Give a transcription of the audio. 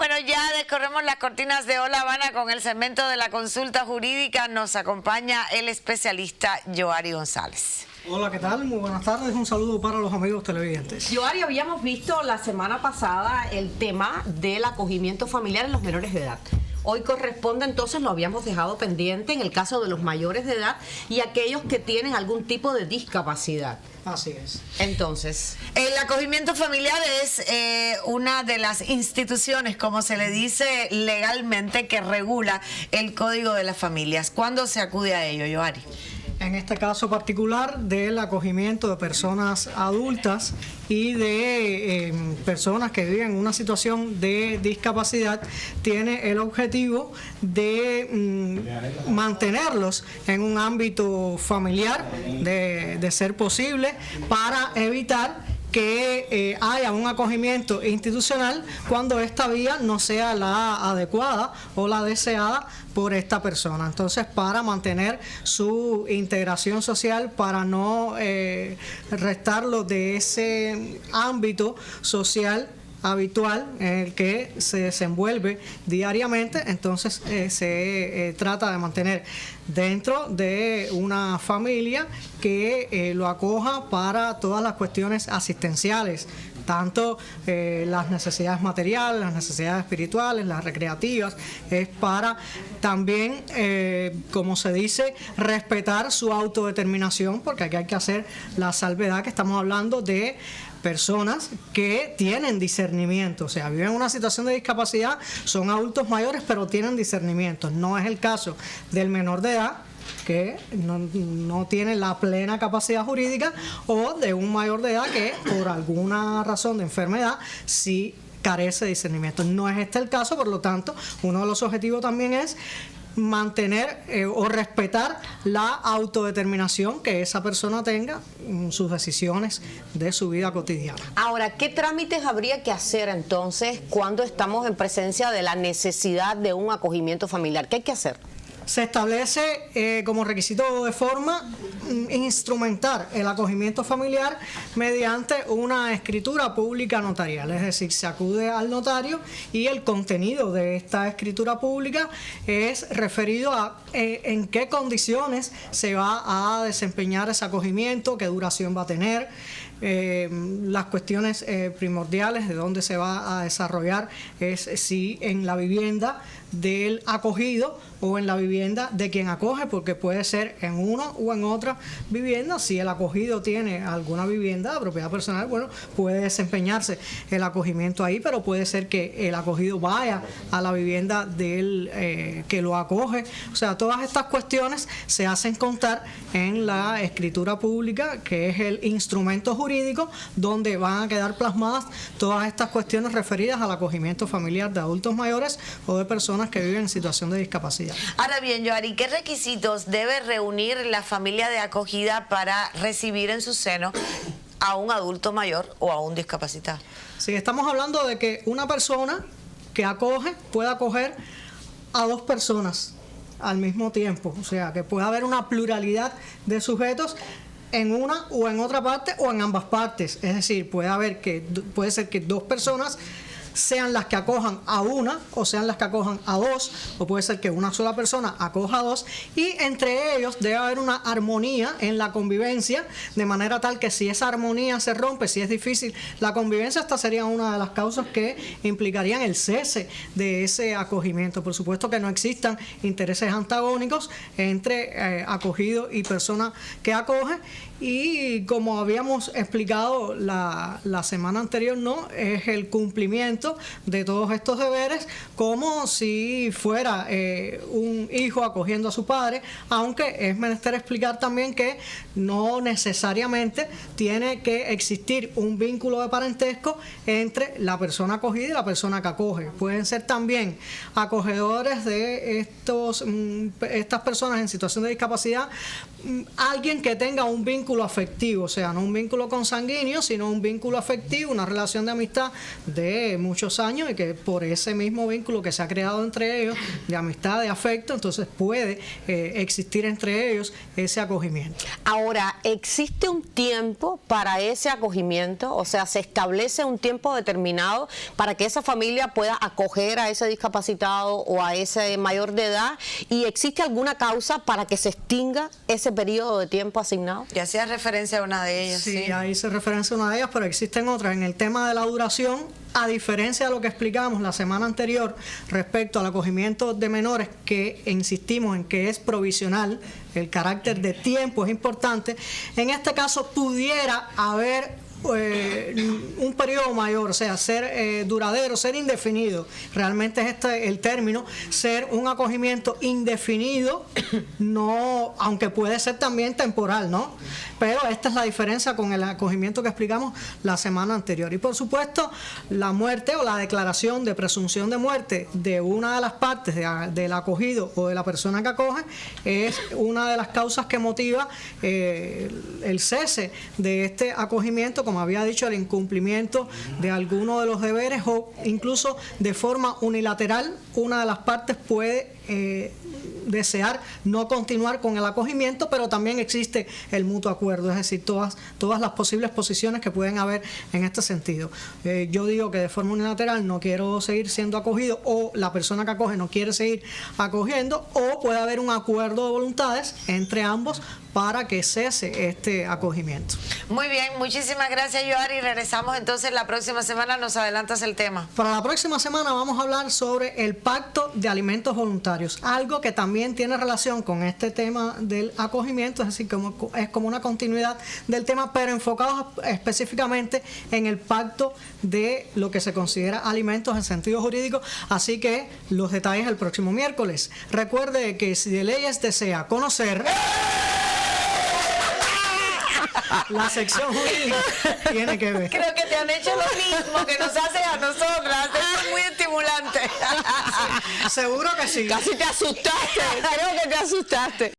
Bueno, ya descorremos las cortinas de Hola Habana con el segmento de la consulta jurídica. Nos acompaña el especialista Yoari González. Hola, ¿qué tal? Muy buenas tardes. Un saludo para los amigos televidentes. Yoari, habíamos visto la semana pasada el tema del acogimiento familiar en los menores de edad. Hoy corresponde, entonces, lo habíamos dejado pendiente en el caso de los mayores de edad y aquellos que tienen algún tipo de discapacidad. Así es. Entonces, el acogimiento familiar es una de las instituciones, como se le dice legalmente, que regula el Código de las Familias. ¿Cuándo se acude a ello, Yoari? En este caso particular del acogimiento de personas adultas y de personas que viven en una situación de discapacidad, tiene el objetivo de mantenerlos en un ámbito familiar, de ser posible, para evitar que haya un acogimiento institucional cuando esta vía no sea la adecuada o la deseada por esta persona. Entonces, para mantener su integración social, para no restarlo de ese ámbito social habitual en el que se desenvuelve diariamente, entonces se trata de mantener dentro de una familia que lo acoja para todas las cuestiones asistenciales, tanto las necesidades materiales, las necesidades espirituales, las recreativas, es para también, como se dice, respetar su autodeterminación, porque aquí hay que hacer la salvedad que estamos hablando de personas que tienen discernimiento, o sea, viven en una situación de discapacidad, son adultos mayores, pero tienen discernimiento. No es el caso del menor de edad, que no tiene la plena capacidad jurídica, o de un mayor de edad que por alguna razón de enfermedad sí carece de discernimiento. No es este el caso, por lo tanto, uno de los objetivos también es mantener o respetar la autodeterminación que esa persona tenga en sus decisiones de su vida cotidiana. ahora, ¿qué trámites habría que hacer entonces cuando estamos en presencia de la necesidad de un acogimiento familiar? ¿Qué hay que hacer? Se establece como requisito de forma instrumentar el acogimiento familiar mediante una escritura pública notarial, es decir, se acude al notario y el contenido de esta escritura pública es referido a en qué condiciones se va a desempeñar ese acogimiento, qué duración va a tener, las cuestiones primordiales de dónde se va a desarrollar, es si en la vivienda del acogido o en la vivienda de quien acoge, porque puede ser en una o en otra vivienda. Si el acogido tiene alguna vivienda de propiedad personal, bueno, puede desempeñarse el acogimiento ahí, pero puede ser que el acogido vaya a la vivienda del que lo acoge. O sea, todas estas cuestiones se hacen constar en la escritura pública, que es el instrumento jurídico donde van a quedar plasmadas todas estas cuestiones referidas al acogimiento familiar de adultos mayores o de personas que viven en situación de discapacidad. Ahora bien, Yoari, ¿qué requisitos debe reunir la familia de acogida para recibir en su seno a un adulto mayor o a un discapacitado? Sí, estamos hablando de que una persona que acoge pueda acoger a dos personas al mismo tiempo, o sea, que pueda haber una pluralidad de sujetos en una o en otra parte o en ambas partes, es decir, puede ser que dos personas sean las que acojan a una o sean las que acojan a dos, o puede ser que una sola persona acoja a dos, y entre ellos debe haber una armonía en la convivencia, de manera tal que si esa armonía se rompe, si es difícil la convivencia, esta sería una de las causas que implicarían el cese de ese acogimiento. Por supuesto que no existan intereses antagónicos entre acogido y persona que acoge, y como habíamos explicado la semana anterior, no es el cumplimiento de todos estos deberes como si fuera un hijo acogiendo a su padre, aunque es menester explicar también que no necesariamente tiene que existir un vínculo de parentesco entre la persona acogida y la persona que acoge. Pueden ser también acogedores de estas personas en situación de discapacidad alguien que tenga un vínculo afectivo, o sea, no un vínculo consanguíneo, sino un vínculo afectivo, una relación de amistad de muchos años, y que por ese mismo vínculo que se ha creado entre ellos, de amistad, de afecto, entonces puede existir entre ellos ese acogimiento. Ahora, ¿existe un tiempo para ese acogimiento? O sea, ¿se establece un tiempo determinado para que esa familia pueda acoger a ese discapacitado o a ese mayor de edad? ¿Y existe alguna causa para que se extinga ese periodo de tiempo asignado? Y hacías referencia a una de ellas. Sí, ahí se referencia a una de ellas, pero existen otras. En el tema de la duración, a diferencia de lo que explicamos la semana anterior respecto al acogimiento de menores, que insistimos en que es provisional, el carácter de tiempo es importante, en este caso pudiera haber un periodo mayor, o sea, ser duradero, ser indefinido. Realmente es el término, ser un acogimiento indefinido, no, aunque puede ser también temporal, ¿no? Pero esta es la diferencia con el acogimiento que explicamos la semana anterior. Y por supuesto, la muerte o la declaración de presunción de muerte de una de las partes del acogido o de la persona que acoge es una de las causas que motiva el cese de este acogimiento, como había dicho, el incumplimiento de alguno de los deberes, o incluso de forma unilateral una de las partes puede desear no continuar con el acogimiento, pero también existe el mutuo acuerdo, es decir, todas las posibles posiciones que pueden haber en este sentido. Yo digo que de forma unilateral no quiero seguir siendo acogido, o la persona que acoge no quiere seguir acogiendo, o puede haber un acuerdo de voluntades entre ambos para que cese este acogimiento. Muy bien, muchísimas gracias, Yoari. Regresamos entonces la próxima semana. Nos adelantas el tema. Para la próxima semana vamos a hablar sobre el pacto de alimentos voluntarios, algo que también tiene relación con este tema del acogimiento, es decir, es como una continuidad del tema, pero enfocado específicamente en el pacto de lo que se considera alimentos en sentido jurídico. Así que los detalles el próximo miércoles. Recuerde que si de leyes desea conocer, la sección jurídica tiene que ver. Creo que te han hecho lo mismo que nos hace a nosotras. Esto es muy estimulante. Seguro que sí. Casi te asustaste, creo que te asustaste.